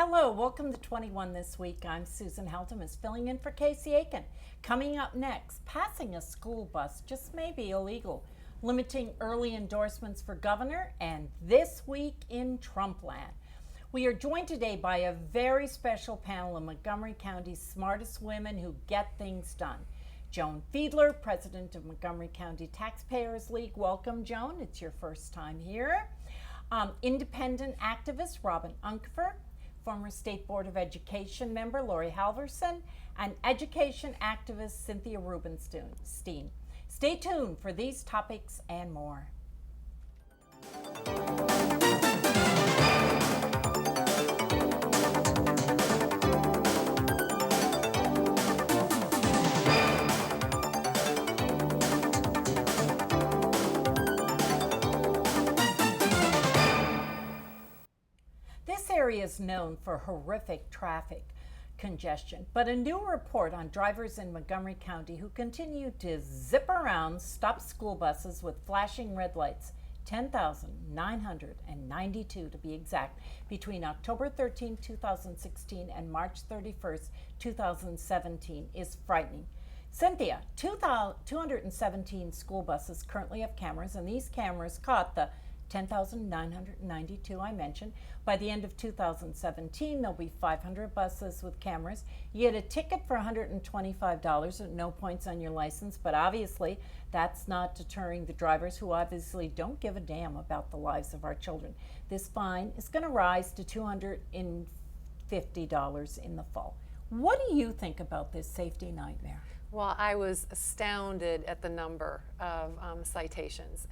Hello, welcome to 21 This Week. I'm Susan Heltemes, filling in for Casey Aiken. Coming up next, passing a school bus just may be illegal, limiting early endorsements for governor, and This Week in Trumpland. We are joined today by a very special panel of Montgomery County's smartest women who get things done. Joan Fidler, president of Montgomery County Taxpayers League. Welcome, Joan. It's your first time here. Independent activist Robin Uncapher, former State Board of Education member Laurie Halverson, and education activist Cynthia Rubenstein. Stay tuned for these topics and more. This area is known for horrific traffic congestion, but a new report on drivers in Montgomery County who continue to zip around stopped school buses with flashing red lights, 10,992 to be exact, between October 13, 2016 and March 31, 2017 is frightening. Cynthia, 217 school buses currently have cameras, and these cameras caught the 10,992 I mentioned. By the end of 2017, there'll be 500 buses with cameras. You get a ticket for $125 with no points on your license, but obviously that's not deterring the drivers who obviously don't give a damn about the lives of our children. This fine is going to rise to $250 in the fall. What do you think about this safety nightmare? Well, I was astounded at the number of citations,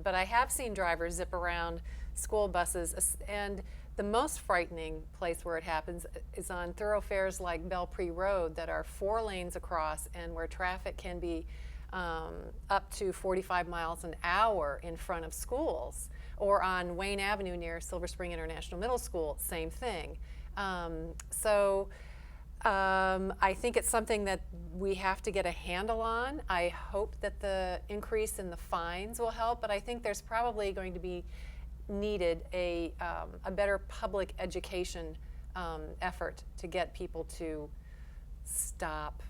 but I have seen drivers zip around school buses, and the most frightening place where it happens is on thoroughfares like Belpre Road that are 4 lanes across and where traffic can be up to 45 miles an hour in front of schools, or on Wayne Avenue near Silver Spring International Middle School, same thing. I think it's something that we have to get a handle on. I hope that the increase in the fines will help, but I think there's probably going to be needed a better public education effort to get people to stop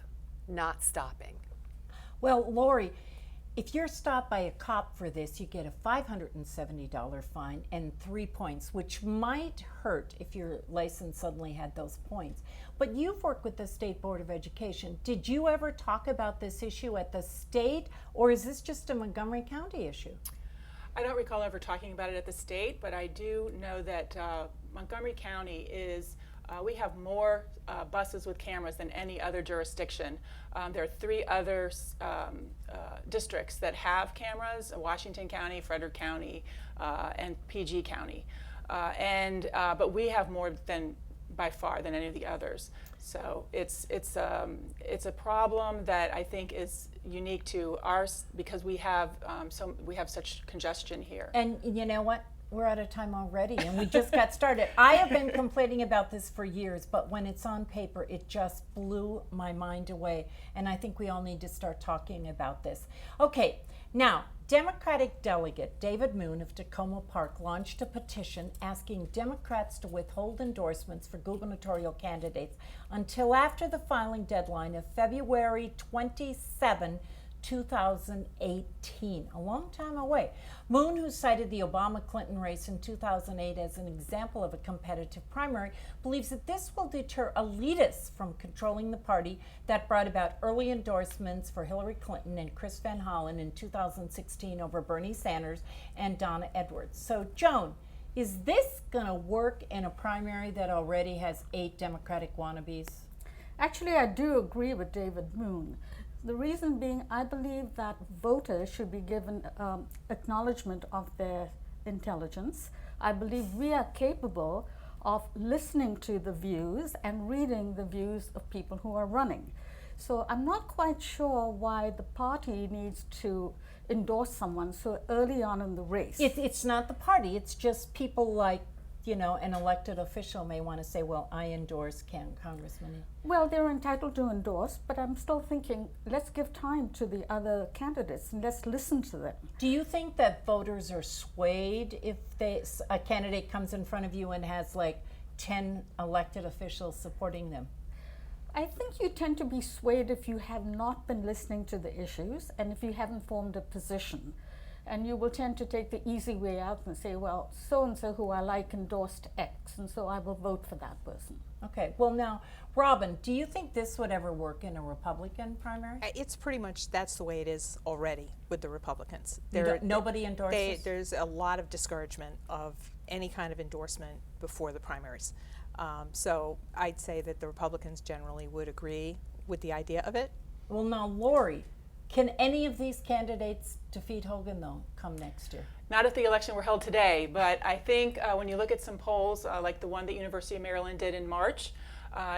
not stopping. Well, Laurie, if you're stopped by a cop for this, you get a $570 fine and 3 points, which might hurt if your license suddenly had those points. But you've worked with the State Board of Education. Did you ever talk about this issue at the state, or is this just a Montgomery County issue? I don't recall ever talking about it at the state, but I do know that Montgomery County is we have more buses with cameras than any other jurisdiction. There are 3 other districts that have cameras: Washington County, Frederick County, and PG County. But we have more than, by far, than any of the others. So it's a problem that I think is unique to ours because we have such congestion here. And you know what? We're out of time already, and we just got started. I have been complaining about this for years, but when it's on paper, it just blew my mind away, and I think we all need to start talking about this. Okay, now, Democratic delegate David Moon of Tacoma Park launched a petition asking Democrats to withhold endorsements for gubernatorial candidates until after the filing deadline of February 27, 2018, a long time away. Moon, who cited the Obama-Clinton race in 2008 as an example of a competitive primary, believes that this will deter elitists from controlling the party that brought about early endorsements for Hillary Clinton and Chris Van Hollen in 2016 over Bernie Sanders and Donna Edwards. So, Joan, is this going to work in a primary that already has 8 Democratic wannabes? Actually, I do agree with David Moon. The reason being, I believe that voters should be given acknowledgement of their intelligence. I believe we are capable of listening to the views and reading the views of people who are running. So I'm not quite sure why the party needs to endorse someone so early on in the race. It's not the party, it's just people like, you know, an elected official may want to say, well, I endorse Congressman. Well, they're entitled to endorse, but I'm still thinking, let's give time to the other candidates and let's listen to them. Do you think that voters are swayed if a candidate comes in front of you and has like 10 elected officials supporting them? I think you tend to be swayed if you have not been listening to the issues and if you haven't formed a position. And you will tend to take the easy way out and say, well, so-and-so who I like endorsed X, and so I will vote for that person. Okay, well now, Robin, do you think this would ever work in a Republican primary? It's pretty much, that's the way it is already with the Republicans. Nobody endorses? There's a lot of discouragement of any kind of endorsement before the primaries. So I'd say that the Republicans generally would agree with the idea of it. Well now, Laurie, can any of these candidates defeat Hogan though, come next year? Not if the election were held today, but I think when you look at some polls, like the one that University of Maryland did in March,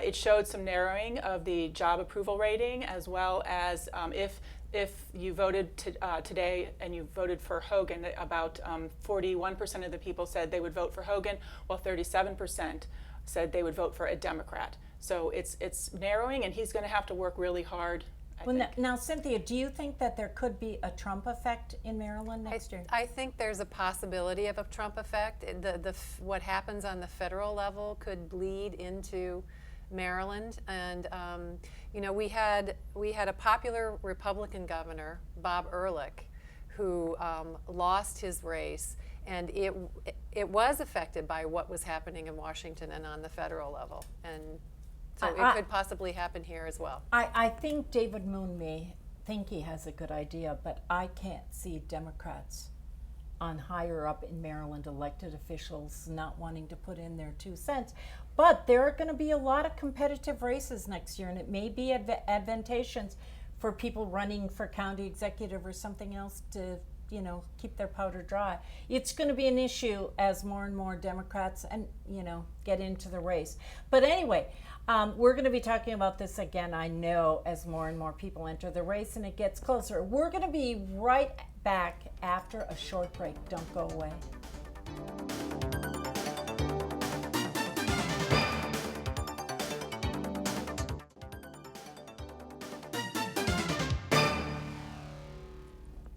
it showed some narrowing of the job approval rating, as well as if you voted today and you voted for Hogan, about 41% of the people said they would vote for Hogan, while 37% said they would vote for a Democrat. So it's narrowing, and he's going to have to work really hard. Now, Cynthia, do you think that there could be a Trump effect in Maryland next year? I think there's a possibility of a Trump effect. What happens on the federal level could bleed into Maryland, and you know, we had a popular Republican governor, Bob Ehrlich, who lost his race, and it was affected by what was happening in Washington and on the federal level, and so it could possibly happen here as well. I think David Moon may think he has a good idea, but I can't see Democrats on higher up in Maryland elected officials not wanting to put in their 2 cents. But there are going to be a lot of competitive races next year, and it may be advantageous for people running for county executive or something else to, you know, keep their powder dry. It's going to be an issue as more and more Democrats and, you know, get into the race. But anyway, we're going to be talking about this again, I know, as more and more people enter the race and it gets closer. We're going to be right back after a short break. Don't go away.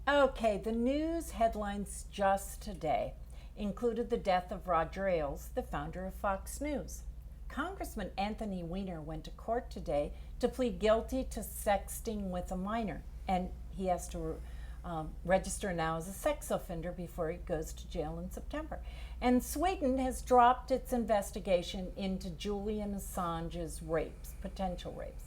Okay, the news headlines just today included the death of Roger Ailes, the founder of Fox News. Congressman Anthony Weiner went to court today to plead guilty to sexting with a minor, and he has to register now as a sex offender before he goes to jail in September. And Sweden has dropped its investigation into Julian Assange's rapes, potential rapes.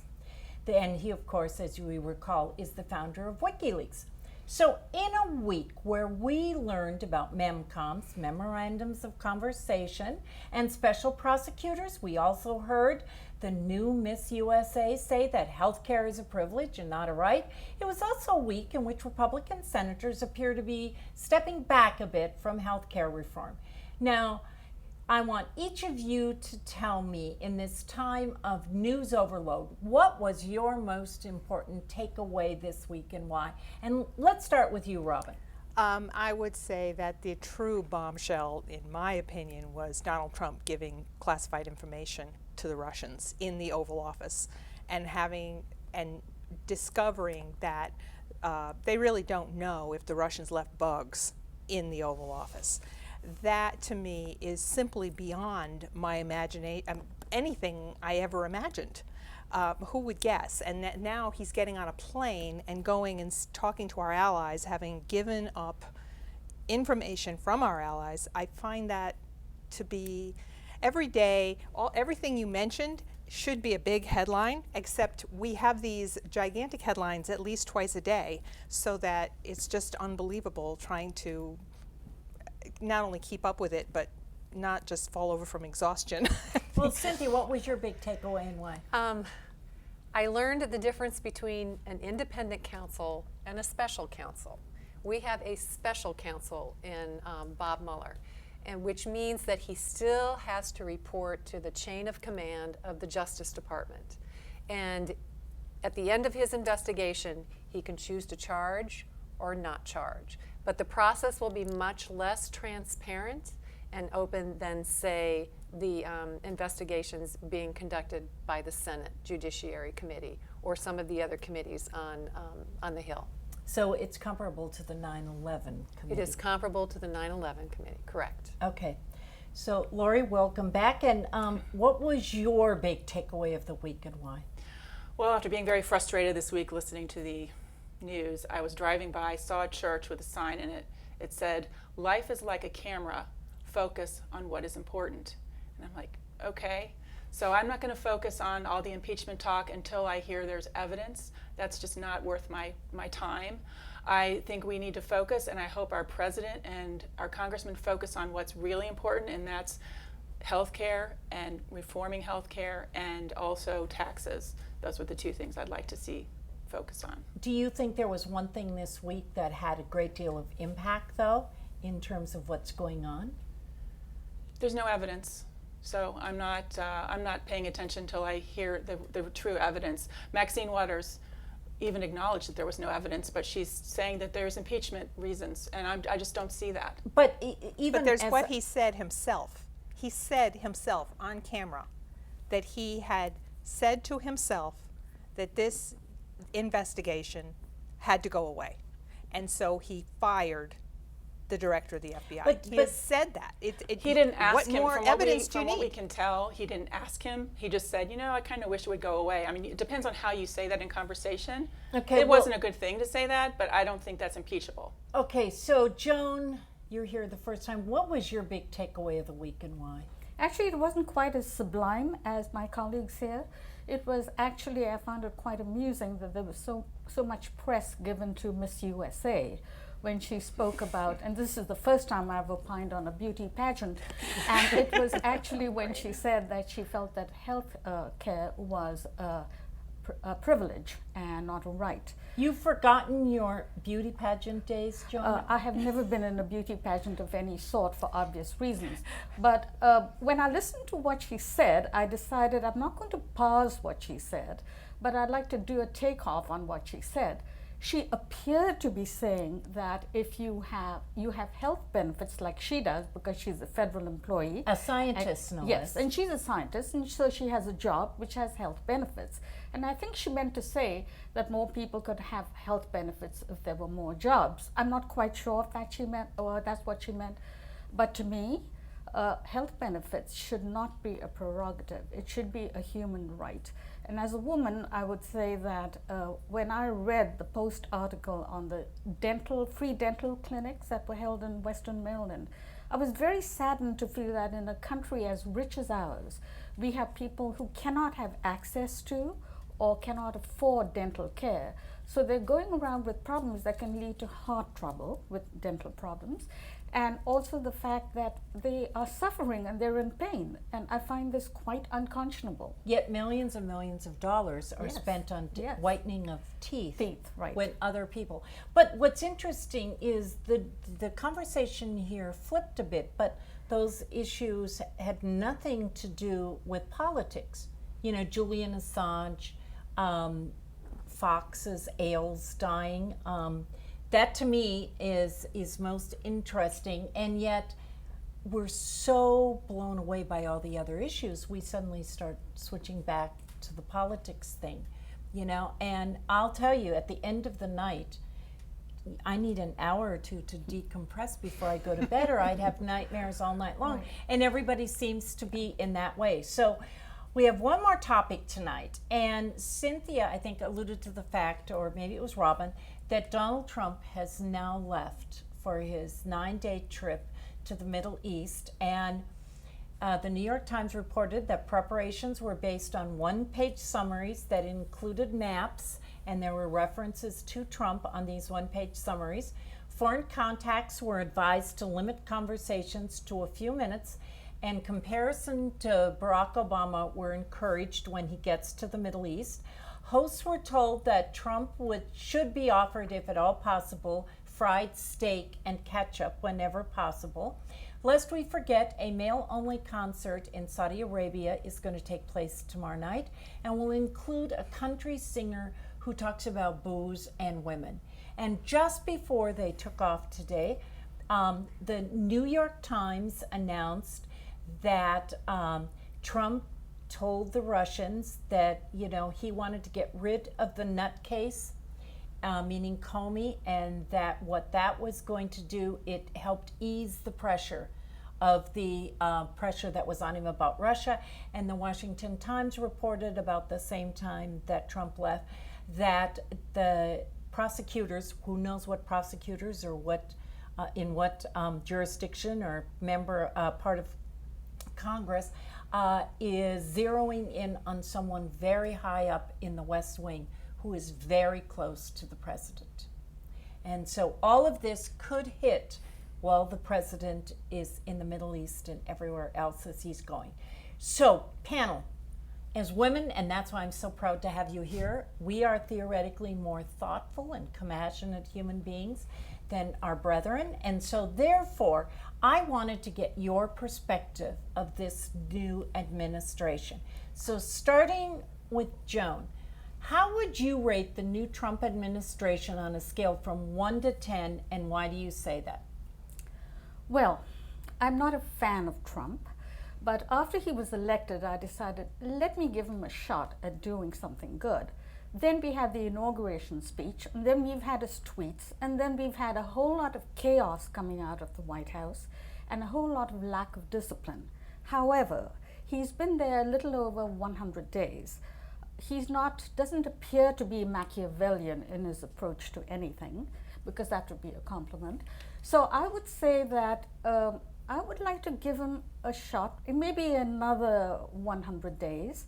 And he, of course, as you recall, is the founder of WikiLeaks. So in a week where we learned about MEMCOMs, Memorandums of Conversation, and special prosecutors, we also heard the new Miss USA say that health care is a privilege and not a right. It was also a week in which Republican senators appear to be stepping back a bit from health care reform. Now, I want each of you to tell me, in this time of news overload, what was your most important takeaway this week and why? And let's start with you, Robin. I would say that the true bombshell, in my opinion, was Donald Trump giving classified information to the Russians in the Oval Office and discovering that they really don't know if the Russians left bugs in the Oval Office. That, to me, is simply beyond my imagination, anything I ever imagined. Who would guess? And now he's getting on a plane and going and talking to our allies, having given up information from our allies. I find that to be, every day, everything you mentioned should be a big headline, except we have these gigantic headlines at least twice a day, so that it's just unbelievable trying to not only keep up with it, but not just fall over from exhaustion. Well, Cynthia, what was your big takeaway and why? I learned the difference between an independent counsel and a special counsel. We have a special counsel in Bob Mueller, and which means that he still has to report to the chain of command of the Justice Department. And at the end of his investigation, he can choose to charge or not charge. But the process will be much less transparent and open than, say, the investigations being conducted by the Senate Judiciary Committee or some of the other committees on the Hill. So it's comparable to the 9/11 committee? It is comparable to the 9/11 committee, correct. Okay. So, Laurie, welcome back. And what was your big takeaway of the week and why? Well, after being very frustrated this week listening to the news, I was driving by, saw a church with a sign in it. It said, "Life is like a camera. Focus on what is important." And I'm like, okay. So I'm not going to focus on all the impeachment talk until I hear there's evidence. That's just not worth my time. I think we need to focus, and I hope our president and our congressmen focus on what's really important, and that's healthcare and reforming healthcare and also taxes. Those were the two things I'd like to see focus on. Do you think there was one thing this week that had a great deal of impact, though, in terms of what's going on? There's no evidence, so I'm not paying attention until I hear the true evidence. Maxine Waters even acknowledged that there was no evidence, but she's saying that there's impeachment reasons, and I just don't see that. But even But there's as what he said himself. He said himself on camera that he had said to himself that this investigation had to go away. And so he fired the director of the FBI. He has said that. He didn't ask what him. more From evidence do from you what we need? can tell, he didn't ask him. He just said, I kind of wish it would go away. I mean, it depends on how you say that in conversation. Okay, it well- wasn't a good thing to say that, but I don't think that's impeachable. Okay, so Joan, you're here the first time. What was your big takeaway of the week and why? Actually, it wasn't quite as sublime as my colleagues here. It was actually, I found it quite amusing that there was so much press given to Miss USA when she spoke about, and this is the first time I've opined on a beauty pageant, and it was actually when she said that she felt that health care was a privilege and not a right. You've forgotten your beauty pageant days, Joan? I have never been in a beauty pageant of any sort for obvious reasons. But when I listened to what she said, I decided I'm not going to pause what she said, but I'd like to do a takeoff on what she said. She appeared to be saying that if you have health benefits like she does because she's a federal employee. A scientist, no Yes, less. and she's a scientist, and so she has a job which has health benefits. And I think she meant to say that more people could have health benefits if there were more jobs. I'm not quite sure if that she meant or that's what she meant, but to me, health benefits should not be a prerogative. It should be a human right. And as a woman, I would say that when I read the Post article on the free dental clinics that were held in Western Maryland, I was very saddened to feel that in a country as rich as ours, we have people who cannot have access to or cannot afford dental care. So they're going around with problems that can lead to heart trouble with dental problems, and also the fact that they are suffering and they're in pain. And I find this quite unconscionable. Yet millions and millions of dollars are Yes. spent on Yes. whitening of teeth. Right. With other people. But what's interesting is the conversation here flipped a bit, but those issues had nothing to do with politics. Julian Assange, Fox's Ailes dying. That to me is most interesting, and yet we're so blown away by all the other issues, we suddenly start switching back to the politics thing, and I'll tell you, at the end of the night, I need an hour or two to decompress before I go to bed, or I'd have nightmares all night long. Right. And everybody seems to be in that way. So we have one more topic tonight, and Cynthia, I think, alluded to the fact, or maybe it was Robin, that Donald Trump has now left for his 9-day trip to the Middle East. And the New York Times reported that preparations were based on one-page summaries that included maps, and there were references to Trump on these one-page summaries. Foreign contacts were advised to limit conversations to a few minutes, and comparison to Barack Obama were encouraged when he gets to the Middle East. Hosts were told that Trump should be offered, if at all possible, fried steak and ketchup whenever possible. Lest we forget, a male-only concert in Saudi Arabia is going to take place tomorrow night and will include a country singer who talks about booze and women. And just before they took off today, the New York Times announced that Trump told the Russians that, he wanted to get rid of the nutcase, meaning Comey, and that what that was going to do, it helped ease the pressure of the pressure that was on him about Russia. And the Washington Times reported about the same time that Trump left that the prosecutors, who knows what prosecutors or what in what jurisdiction or member part of Congress, is zeroing in on someone very high up in the West Wing who is very close to the president. And so all of this could hit while the president is in the Middle East and everywhere else as he's going. So, panel, as women, and that's why I'm so proud to have you here, we are theoretically more thoughtful and compassionate human beings than our brethren. And so therefore, I wanted to get your perspective of this new administration. So starting with Joan, how would you rate the new Trump administration on a scale from 1 to 10, and why do you say that? Well, I'm not a fan of Trump, but after he was elected, I decided, let me give him a shot at doing something good. Then we had the inauguration speech, and then we've had his tweets, and then we've had a whole lot of chaos coming out of the White House, and a whole lot of lack of discipline. However, he's been there a little over 100 days. Doesn't appear to be Machiavellian in his approach to anything, because that would be a compliment. So I would say that I would like to give him a shot, maybe another 100 days.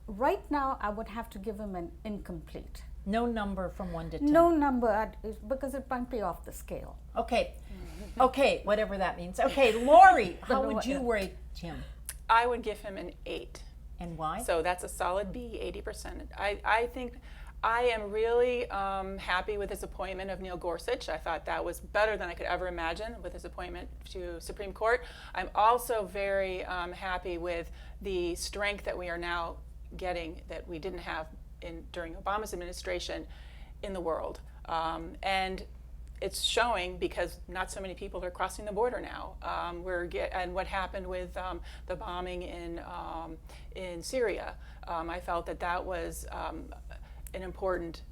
Right now, I would have to give him an incomplete. No number from 1 to 10? No number, because it might be off the scale. Okay. Okay, whatever that means. Okay, Laurie, how would you rate him? I would give him an 8. And why? So that's a solid B, 80%. I think I am really happy with his appointment of Neil Gorsuch. I thought that was better than I could ever imagine with his appointment to Supreme Court. I'm also very happy with the strength that we are now getting that we didn't have during Obama's administration in the world. And it's showing because not so many people are crossing the border now. And what happened with the bombing in Syria, I felt that was an important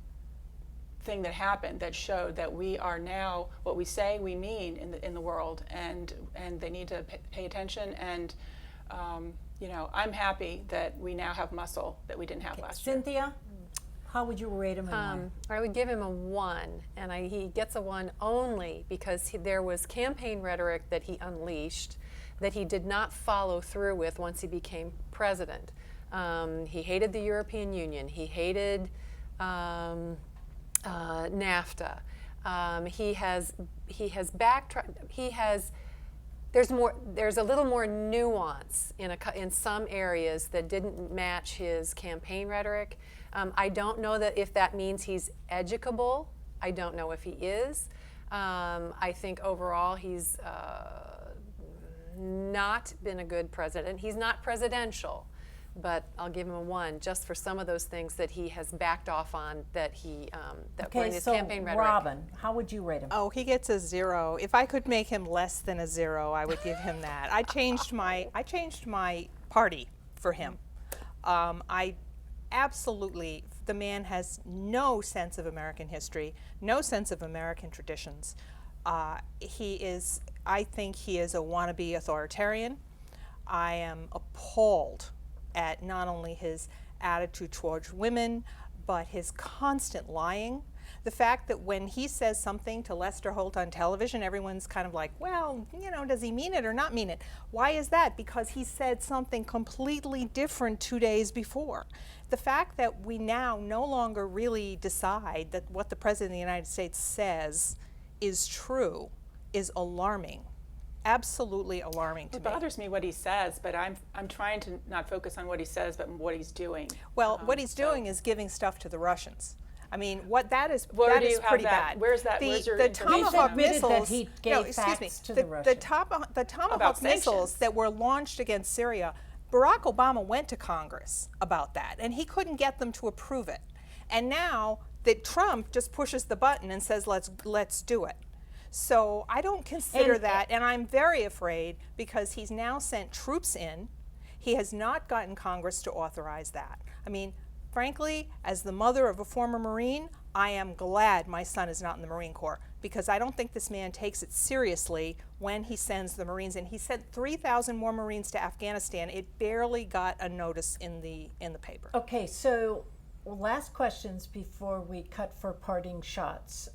thing that happened that showed that we are now what we say we mean in the world, and they need to pay attention. And I'm happy that we now have muscle that we didn't have last year. Cynthia, how would you rate him and why? I would give him a 1, and he gets a 1 only because there was campaign rhetoric that he unleashed that he did not follow through with once he became president. He hated the European Union. He hated NAFTA. He has backtracked. There's a little more nuance in some areas that didn't match his campaign rhetoric. I don't know if that means he's educable. I don't know if he is. I think overall he's not been a good president. He's not presidential, but I'll give him a 1 just for some of those things that he has backed off on that were in his campaign rhetoric. Robin, how would you rate him? Oh, he gets a 0. If I could make him less than a 0, I would give him that. I changed my party for him. I absolutely, the man has no sense of American history, no sense of American traditions. I think he is a wannabe authoritarian. I am appalled at not only his attitude towards women, but his constant lying. The fact that when he says something to Lester Holt on television, everyone's kind of like, well, does he mean it or not mean it? Why is that? Because he said something completely different 2 days before. The fact that we now no longer really decide that what the President of the United States says is true is alarming. Absolutely alarming to me. It bothers me what he says, but I'm trying to not focus on what he says, but what he's doing. Well, what he's doing is giving stuff to the Russians. I mean, that is Where that do you is have pretty that? bad. Where's that? Where's your the information Tomahawk on He admitted missiles. that he gave facts to the Russians. The Tomahawk About missiles sanctions. that were launched against Syria. Barack Obama went to Congress about that, and he couldn't get them to approve it. And now that Trump just pushes the button and says, let's do it. So I don't consider that, and I'm very afraid because he's now sent troops in. He has not gotten Congress to authorize that. I mean, frankly, as the mother of a former Marine, I am glad my son is not in the Marine Corps. because I don't think this man takes it seriously when he sends the Marines in. He sent 3,000 more Marines to Afghanistan. It barely got a notice in the paper. Okay, so last questions before we cut for parting shots.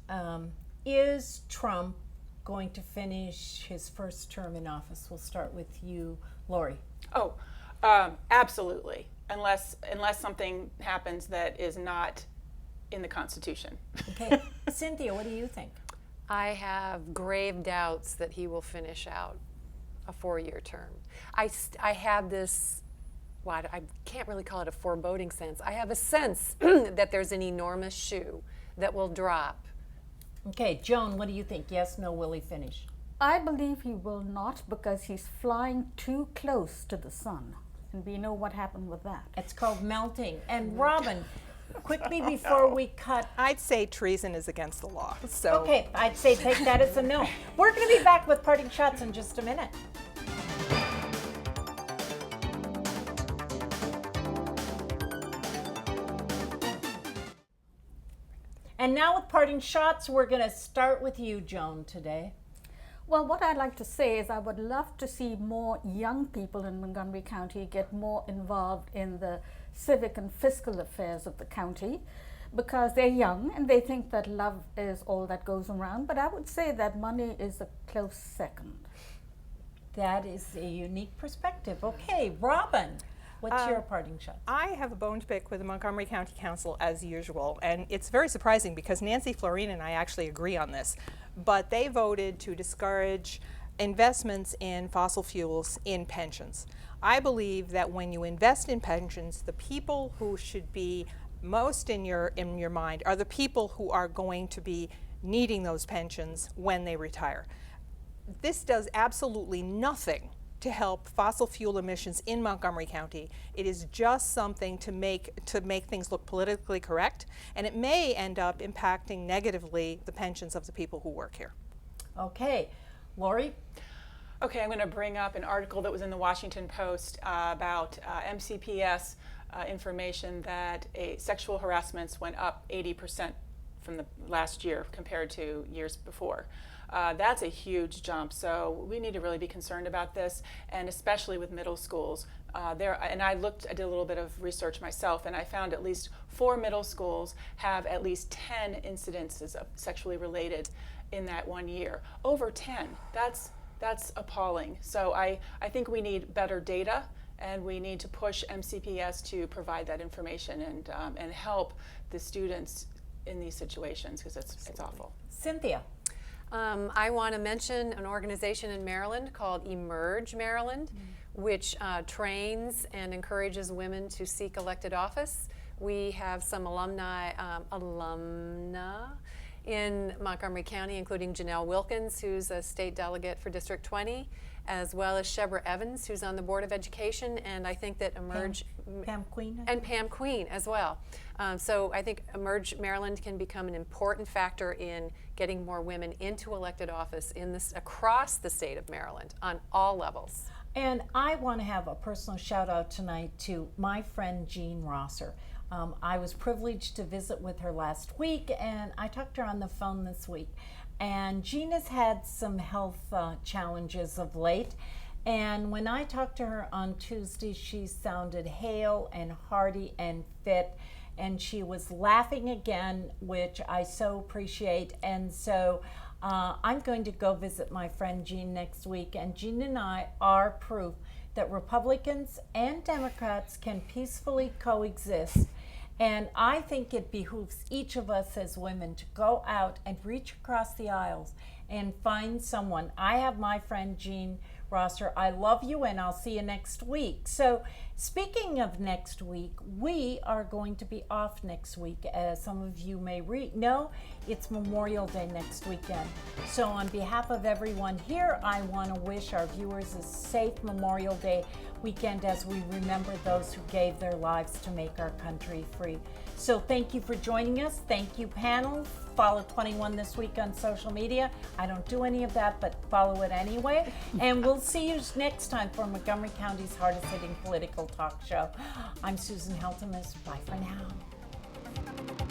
Is Trump going to finish his first term in office? We'll start with you, Laurie. Oh, absolutely. Unless something happens that is not in the Constitution. Okay, Cynthia, what do you think? I have grave doubts that he will finish out a 4-year term. I have this, well, I can't really call it a foreboding sense. I have a sense that there's an enormous shoe that will drop. Okay, Joan, what do you think? Yes, no, will he finish? I believe he will not, because he's flying too close to the sun. And we know what happened with that. It's called melting. And Robin, quickly before we cut. I'd say treason is against the law. So Okay, I'd say take that as a no. We're going to be back with parting shots in just a minute. And now with parting shots, we're going to start with you, Joan, today. Well, what I'd like to say is I would love to see more young people in Montgomery County get more involved in the civic and fiscal affairs of the county, because they're young and they think that love is all that goes around. But I would say that money is a close second. That is a unique perspective. Okay, Robin, what's your parting shot? I have a bone to pick with the Montgomery County Council as usual, and it's very surprising because Nancy Florine and I actually agree on this, but they voted to discourage investments in fossil fuels in pensions. I believe that when you invest in pensions, the people who should be most in your mind are the people who are going to be needing those pensions when they retire. This does absolutely nothing to help fossil fuel emissions in Montgomery County. It is just something to make things look politically correct, and it may end up impacting negatively the pensions of the people who work here. Okay, Laurie? Okay, I'm going to bring up an article that was in the Washington Post about MCPS information that sexual harassments went up 80% from the last year compared to years before. That's a huge jump, so we need to really be concerned about this, and especially with middle schools. And I did a little bit of research myself, and I found at least 4 middle schools have at least 10 incidences of sexually related in that 1 year. Over 10, that's appalling. So I think we need better data, and we need to push MCPS to provide that information and help the students in these situations, because it's awful. Cynthia? I want to mention an organization in Maryland called Emerge Maryland, which trains and encourages women to seek elected office. We have some alumna in Montgomery County, including Janelle Wilkins, who's a state delegate for District 20, as well as Shebra Evans, who's on the Board of Education, and I think that Emerge... Pam Queen? And Pam Queen as well. So I think Emerge Maryland can become an important factor in getting more women into elected office across the state of Maryland on all levels. And I want to have a personal shout out tonight to my friend Jean Rosser. I was privileged to visit with her last week, and I talked to her on the phone this week. And Jean has had some health challenges of late. And when I talked to her on Tuesday, she sounded hale and hearty and fit. And she was laughing again, which I so appreciate. And so I'm going to go visit my friend Jean next week. And Jean and I are proof that Republicans and Democrats can peacefully coexist. And I think it behooves each of us as women to go out and reach across the aisles and find someone. I have my friend Jean Rosser. I love you, and I'll see you next week. So speaking of next week, we are going to be off next week. As some of you may know, it's Memorial Day next weekend. So on behalf of everyone here, I want to wish our viewers a safe Memorial Day weekend as we remember those who gave their lives to make our country free. So thank you for joining us. Thank you, panel. Follow 21 This Week on social media. I don't do any of that, but follow it anyway. And we'll see you next time for Montgomery County's hardest hitting political talk show. I'm Susan Heltemes. Bye for now.